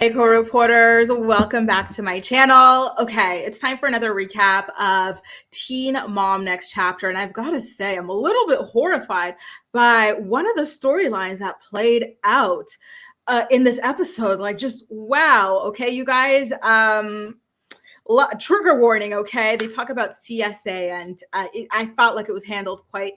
Hey, co-reporters, welcome back to my channel. Okay, it's time for another recap of Teen Mom Next Chapter, and I've got to say, I'm a little bit horrified by one of the storylines that played out in this episode. Like, just wow. Okay, you guys, trigger warning, okay? They talk about CSA, and I felt like it was handled quite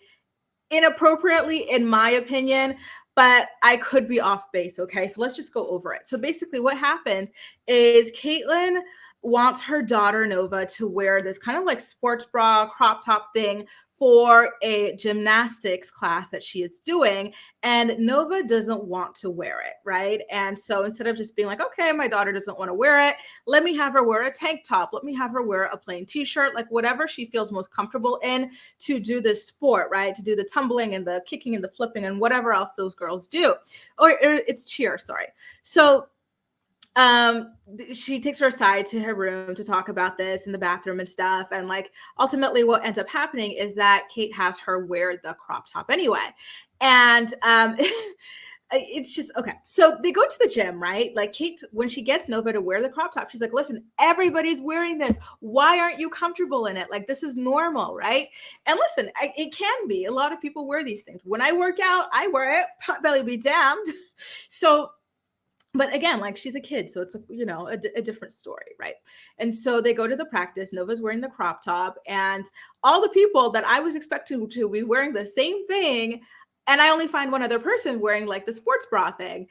inappropriately, in my opinion, but I could be off base. Okay, so let's just go over it. So basically what happened is Catelynn wants her daughter Nova to wear this kind of like sports bra crop top thing for a gymnastics class that she is doing, and Nova doesn't want to wear it, right? And so instead of just being like, okay, my daughter doesn't want to wear it, let me have her wear a tank top, let me have her wear a plain t-shirt, like whatever she feels most comfortable in to do this sport, right? To do the tumbling and the kicking and the flipping and whatever else those girls do. Or it's cheer, sorry. So she takes her aside to her room to talk about this in the bathroom and stuff, and like ultimately what ends up happening is that Kate has her wear the crop top anyway, and it's just okay. So they go to the gym, right? Like Kate, when she gets Nova to wear the crop top, she's like, listen, everybody's wearing this, why aren't you comfortable in it? Like, this is normal, right? And listen, it can be, a lot of people wear these things. When I work out, I wear it, pot belly be damned. So but again, like, she's a kid, so it's a different story, right? And so they go to the practice. Nova's wearing the crop top, and all the people that I was expecting to be wearing the same thing, and I only find one other person wearing like the sports bra thing.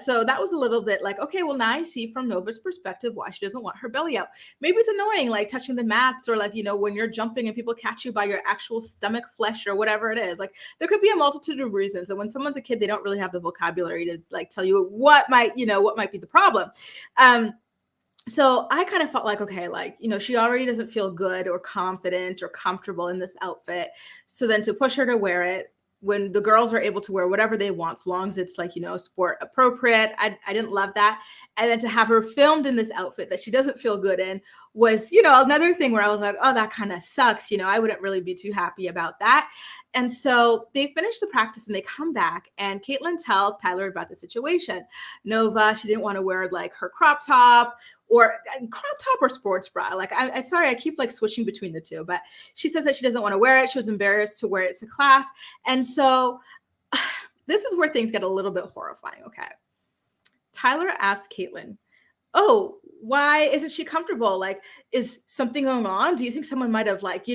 So that was a little bit like, okay, well, now I see from Nova's perspective why she doesn't want her belly out. Maybe it's annoying, like touching the mats, or like, when you're jumping and people catch you by your actual stomach flesh or whatever it is. Like, there could be a multitude of reasons. And when someone's a kid, they don't really have the vocabulary to like tell you what might be the problem. So I kind of felt like, okay, like, she already doesn't feel good or confident or comfortable in this outfit. So then to push her to wear it, when the girls are able to wear whatever they want, as long as it's like, sport appropriate. I didn't love that. And then to have her filmed in this outfit that she doesn't feel good in was, another thing where I was like, oh, that kind of sucks. I wouldn't really be too happy about that. And so they finish the practice and they come back, and Catelynn tells Tyler about the situation. Nova, she didn't want to wear like her crop top or sports bra. Like, I'm sorry, I keep like switching between the two, but she says that she doesn't want to wear it. She was embarrassed to wear it to class. And so this is where things get a little bit horrifying. Okay. Tyler asked Catelynn, oh, why isn't she comfortable? Like, is something going on? Do you think someone might have like,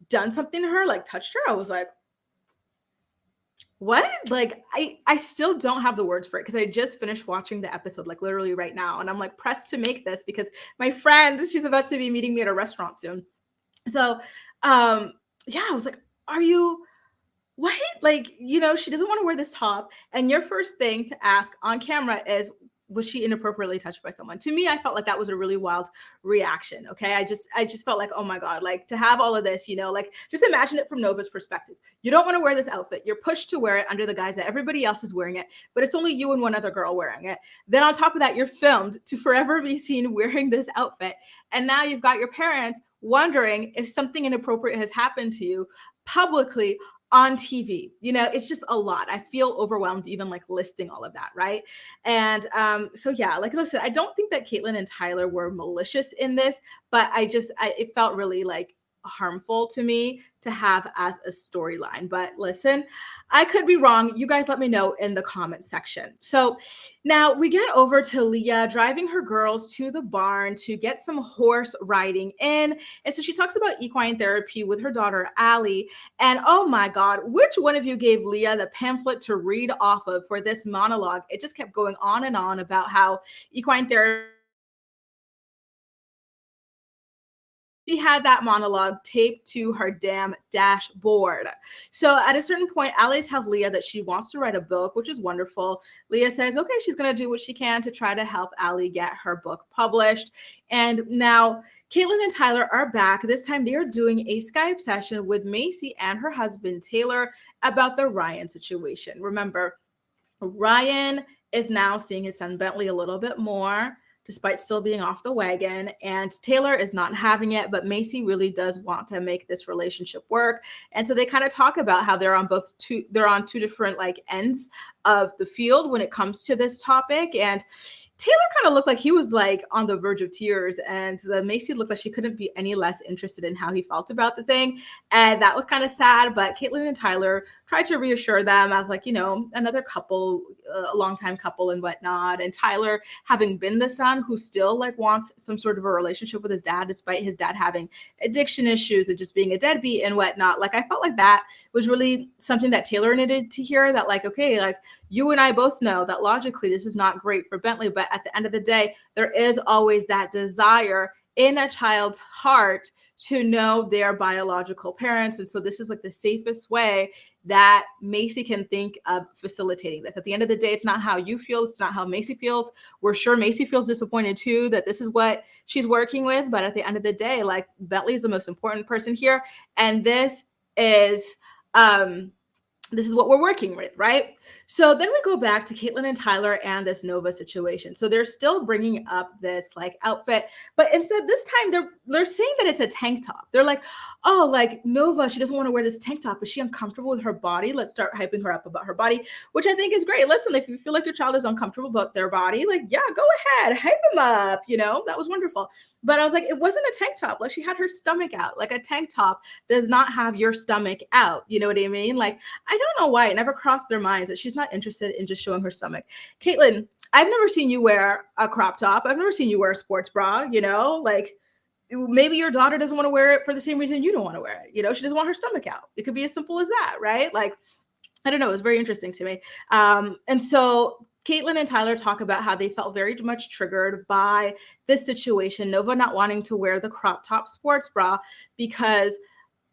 done something to her, like touched her? I was like, what? Like, I still don't have the words for it, because I just finished watching the episode like literally right now, and I'm like pressed to make this because my friend, she's about to be meeting me at a restaurant soon. So yeah, I was like, are you what? Like, she doesn't want to wear this top, and your first thing to ask on camera is, was she inappropriately touched by someone? To me, I felt like that was a really wild reaction. Okay. I just felt like, oh my God, like to have all of this, like just imagine it from Nova's perspective. You don't want to wear this outfit. You're pushed to wear it under the guise that everybody else is wearing it, but it's only you and one other girl wearing it. Then on top of that, you're filmed to forever be seen wearing this outfit. And now you've got your parents wondering if something inappropriate has happened to you publicly on TV. It's just a lot. I feel overwhelmed even like listing all of that, right? And so yeah, like listen, I don't think that Catelynn and Tyler were malicious in this, but it felt really like harmful to me to have as a storyline. But listen, I could be wrong. You guys let me know in the comment section. So now we get over to Leah driving her girls to the barn to get some horse riding in. And so she talks about equine therapy with her daughter, Allie. And oh my God, which one of you gave Leah the pamphlet to read off of for this monologue? It just kept going on and on about how equine therapy. She had that monologue taped to her damn dashboard. So at a certain point, Allie tells Leah that she wants to write a book, which is wonderful. Leah says, okay, she's going to do what she can to try to help Allie get her book published. And now Catelynn and Tyler are back. This time they are doing a Skype session with Maci and her husband, Taylor, about the Ryan situation. Remember, Ryan is now seeing his son Bentley a little bit more, despite still being off the wagon. And Taylor is not having it, but Maci really does want to make this relationship work. And so they kind of talk about how they're on two different like ends of the field when it comes to this topic. And Taylor kind of looked like he was like on the verge of tears, and Maci looked like she couldn't be any less interested in how he felt about the thing. And that was kind of sad. But Catelynn and Tyler tried to reassure them as like, another couple, a longtime couple and whatnot. And Tyler, having been the son who still like wants some sort of a relationship with his dad, despite his dad having addiction issues and just being a deadbeat and whatnot. Like, I felt like that was really something that Taylor needed to hear, that like, okay, like you and I both know that logically this is not great for Bentley, but at the end of the day, there is always that desire in a child's heart to know their biological parents. And so this is like the safest way that Maci can think of facilitating this. At the end of the day, it's not how you feel. It's not how Maci feels. We're sure Maci feels disappointed too, that this is what she's working with. But at the end of the day, like, Bentley is the most important person here. And this is what we're working with, right? So then we go back to Catelynn and Tyler and this Nova situation. So they're still bringing up this like outfit, but instead this time they're saying that it's a tank top. They're like, oh, like Nova, she doesn't want to wear this tank top. Is she uncomfortable with her body? Let's start hyping her up about her body, which I think is great. Listen, if you feel like your child is uncomfortable about their body, like, yeah, go ahead, hype them up. That was wonderful. But I was like, it wasn't a tank top. Like, she had her stomach out. Like, a tank top does not have your stomach out. You know what I mean? Like, I don't know why it never crossed their minds that she's not interested in just showing her stomach. Catelynn, I've never seen you wear a crop top. I've never seen you wear a sports bra, like maybe your daughter doesn't want to wear it for the same reason you don't want to wear it. She doesn't want her stomach out. It could be as simple as that, right? Like, I don't know. It was very interesting to me. And so Catelynn and Tyler talk about how they felt very much triggered by this situation, Nova not wanting to wear the crop top sports bra because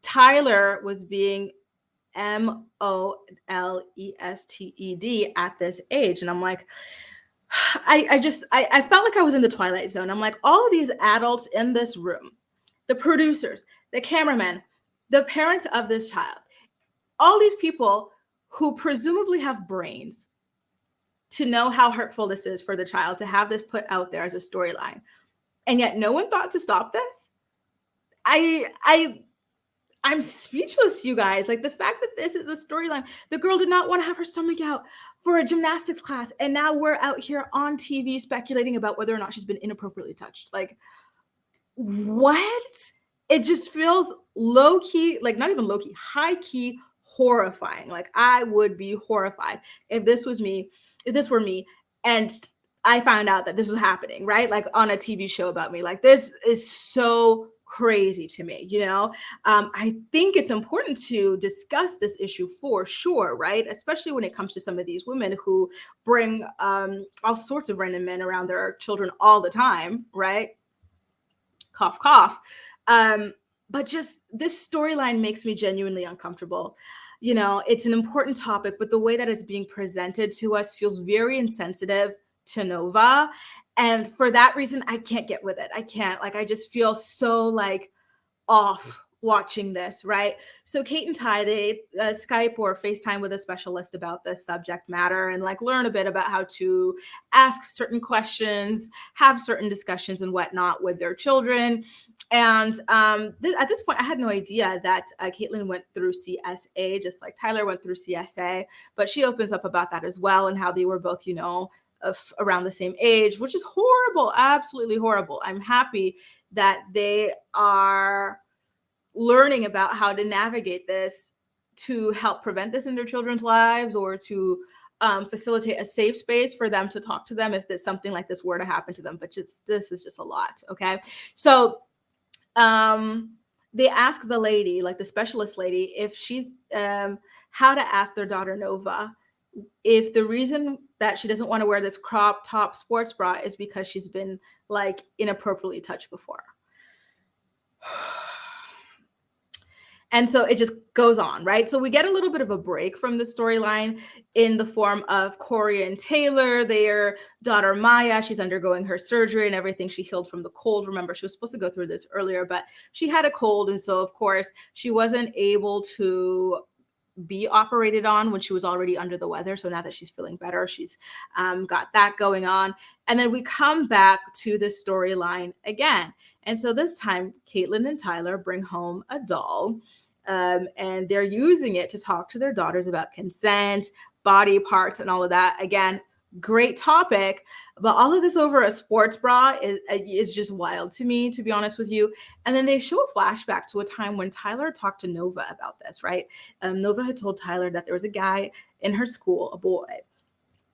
Tyler was being molested at this age. And I'm like, I felt like I was in the Twilight Zone. I'm like, all of these adults in this room, the producers, the cameramen, the parents of this child, all these people who presumably have brains to know how hurtful this is for the child, to have this put out there as a storyline. And yet no one thought to stop this. I'm speechless, you guys. Like, the fact that this is a storyline, the girl did not want to have her stomach out for a gymnastics class. And now we're out here on TV speculating about whether or not she's been inappropriately touched. Like, what? It just feels low key, like not even low key, high key horrifying. Like, I would be horrified if this were me and I found out that this was happening, right? Like, on a TV show about me. Like, this is so crazy to me. I think it's important to discuss this issue for sure, right? Especially when it comes to some of these women who bring all sorts of random men around their children all the time, right? Cough, cough. But just this storyline makes me genuinely uncomfortable. It's an important topic, but the way that it's being presented to us feels very insensitive to Nova. And for that reason, I can't get with it. I can't. Like, I just feel so like off watching this, right? So Kate and Ty, they Skype or FaceTime with a specialist about this subject matter and like learn a bit about how to ask certain questions, have certain discussions and whatnot with their children. And at this point, I had no idea that Catelynn went through CSA, just like Tyler went through CSA, but she opens up about that as well and how they were both, around the same age, which is horrible, absolutely horrible. I'm happy that they are learning about how to navigate this to help prevent this in their children's lives, or to facilitate a safe space for them to talk to them if there's something like this were to happen to them. But this is just a lot. Okay. So they ask the lady, like the specialist lady, if she, how to ask their daughter Nova if the reason that she doesn't want to wear this crop top sports bra is because she's been like inappropriately touched before. And so it just goes on, right? So we get a little bit of a break from the storyline in the form of Cory and Taylor, their daughter Maya. She's undergoing her surgery and everything. She healed from the cold. Remember, she was supposed to go through this earlier, but she had a cold. And so, of course, she wasn't able to be operated on when she was already under the weather. So now that she's feeling better, she's got that going on. And then we come back to the storyline again. And so this time, Catelynn and Tyler bring home a doll, and they're using it to talk to their daughters about consent, body parts and all of that. Again, great topic, but all of this over a sports bra is just wild to me, to be honest with you. And then they show a flashback to a time when Tyler talked to Nova about this, right? Nova had told Tyler that there was a guy in her school, a boy,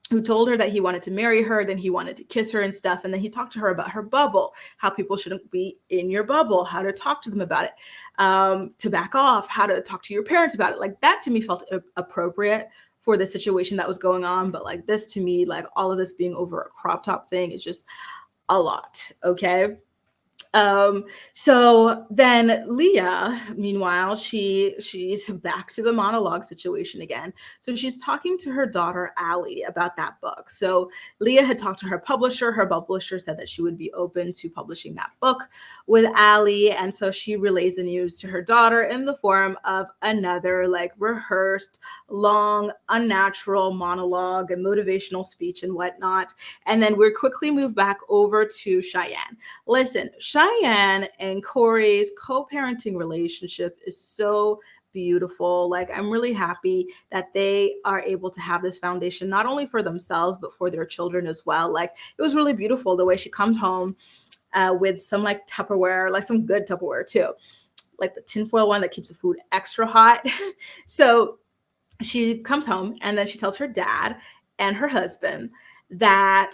who told her that he wanted to marry her, then he wanted to kiss her and stuff. And then he talked to her about her bubble, how people shouldn't be in your bubble, how to talk to them about it, to back off, how to talk to your parents about it. Like that to me felt appropriate for the situation that was going on. But like this to me, like all of this being over a crop top thing is just a lot. Okay. So then Leah, meanwhile, she's back to the monologue situation again. So she's talking to her daughter, Allie, about that book. So Leah had talked to her publisher. Her publisher said that she would be open to publishing that book with Allie. And so she relays the news to her daughter in the form of another like rehearsed, long, unnatural monologue and motivational speech and whatnot. And then we're quickly moved back over to Cheyenne. Listen, Cheyenne and Cory's co-parenting relationship is so beautiful. Like I'm really happy that they are able to have this foundation, not only for themselves, but for their children as well. Like it was really beautiful the way she comes home with some like Tupperware, like some good Tupperware too, like the tinfoil one that keeps the food extra hot. So she comes home and then she tells her dad and her husband that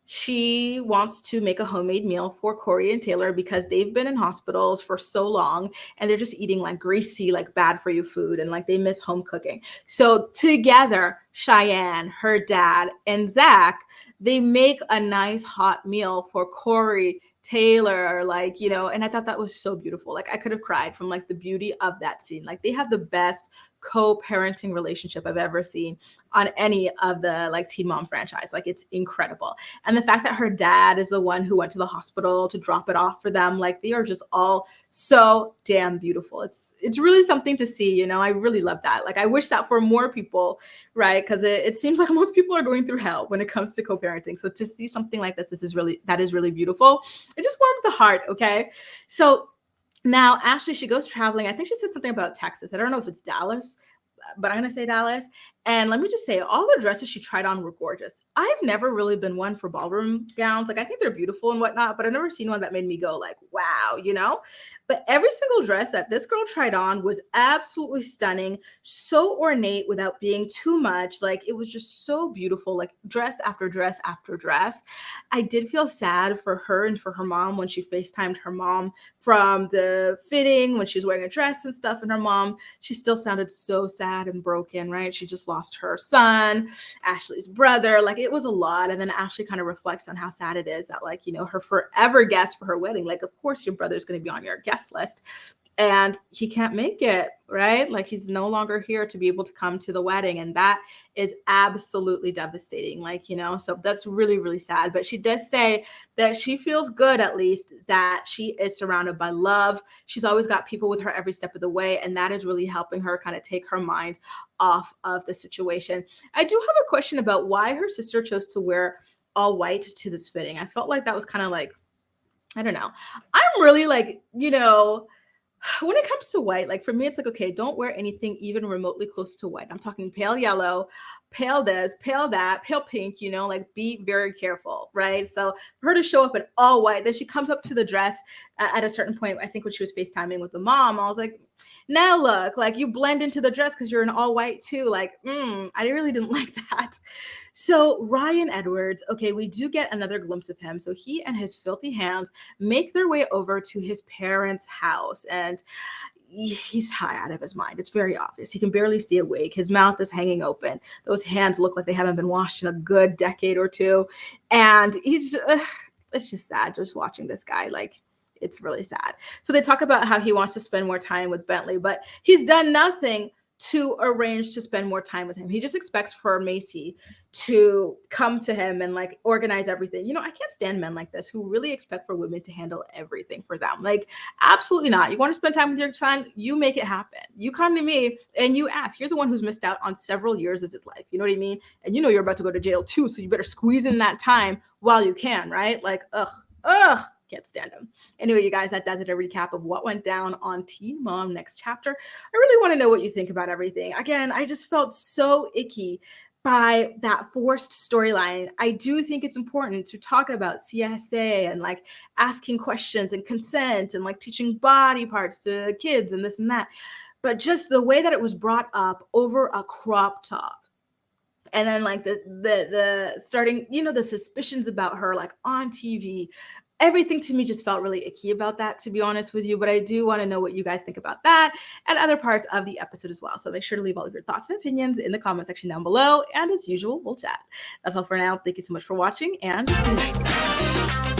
she wants to make a homemade meal for Cory and Taylor because they've been in hospitals for so long and they're just eating like greasy, like bad for you food and like they miss home cooking. So together, Cheyenne, her dad, and Zach, they make a nice hot meal for Cory, Taylor, like, you know, and I thought that was so beautiful. Like I could have cried from like the beauty of that scene. Like they have the best co-parenting relationship I've ever seen on any of the like Teen Mom franchise. Like it's incredible. And the fact that her dad is the one who went to the hospital to drop it off for them, like they are just all so damn beautiful. It's really something to see, you know. I really love that. Like I wish that for more people, right? Because it seems like most people are going through hell when it comes to co-parenting. So to see something like this is really beautiful. It just warms the heart, okay? So now, Ashley, she goes traveling. I think she said something about Texas. I don't know if it's Dallas, but I'm going to say Dallas. And let me just say, all the dresses she tried on were gorgeous. I've never really been one for ballroom gowns. Like, I think they're beautiful and whatnot, but I've never seen one that made me go like, wow, you know? But every single dress that this girl tried on was absolutely stunning, so ornate without being too much. Like, it was just so beautiful, like dress after dress after dress. I did feel sad for her and for her mom when she FaceTimed her mom from the fitting when she was wearing a dress and stuff. And her mom, she still sounded so sad and broken, right? She just lost her son, Ashley's brother. Like it was a lot. And then Ashley kind of reflects on how sad it is that, like, you know, her forever guest for her wedding, like, of course your brother's going to be on your guest list and he can't make it, right? Like he's no longer here to be able to come to the wedding. And that is absolutely devastating. Like, you know, so that's really, really sad. But she does say that she feels good, at least, that she is surrounded by love. She's always got people with her every step of the way. And that is really helping her kind of take her mind off of the situation. I do have a question about why her sister chose to wear all white to this fitting. I felt like that was kind of like, I don't know. I'm really like, you know, when it comes to white, like for me, it's like, okay, don't wear anything even remotely close to white. I'm talking pale yellow, pale this, pale that, pale pink, you know, like be very careful, right? So for her to show up in all white, then she comes up to the dress at a certain point, I think when she was FaceTiming with the mom, I was like, now look, like you blend into the dress because you're in all white too. Like, I really didn't like that. So Ryan Edwards, okay, we do get another glimpse of him. So he and his filthy hands make their way over to his parents' house and he's high out of his mind. It's very obvious. He can barely stay awake. His mouth is hanging open. Those hands look like they haven't been washed in a good decade or two. And he's, it's just sad just watching this guy. Like, it's really sad. So they talk about how he wants to spend more time with Bentley, but he's done nothing to arrange to spend more time with him. He just expects for Maci to come to him and like organize everything. You know, I can't stand men like this who really expect for women to handle everything for them. Like, absolutely not. You want to spend time with your son? You make it happen. You come to me and you ask. You're the one who's missed out on several years of his life. You know what I mean? And you know you're about to go to jail too, so you better squeeze in that time while you can, right? Like, ugh. Can't stand him. Anyway, you guys, that does it. A recap of what went down on Teen Mom Next Chapter. I really want to know what you think about everything. Again, I just felt so icky by that forced storyline. I do think it's important to talk about CSA and like asking questions and consent and like teaching body parts to kids and this and that. But just the way that it was brought up over a crop top, and then like the starting, you know, the suspicions about her like on TV, everything to me just felt really icky about that, to be honest with you. But I do want to know what you guys think about that and other parts of the episode as well. So make sure to leave all of your thoughts and opinions in the comment section down below. And as usual, we'll chat. That's all for now. Thank you so much for watching, and see you next time.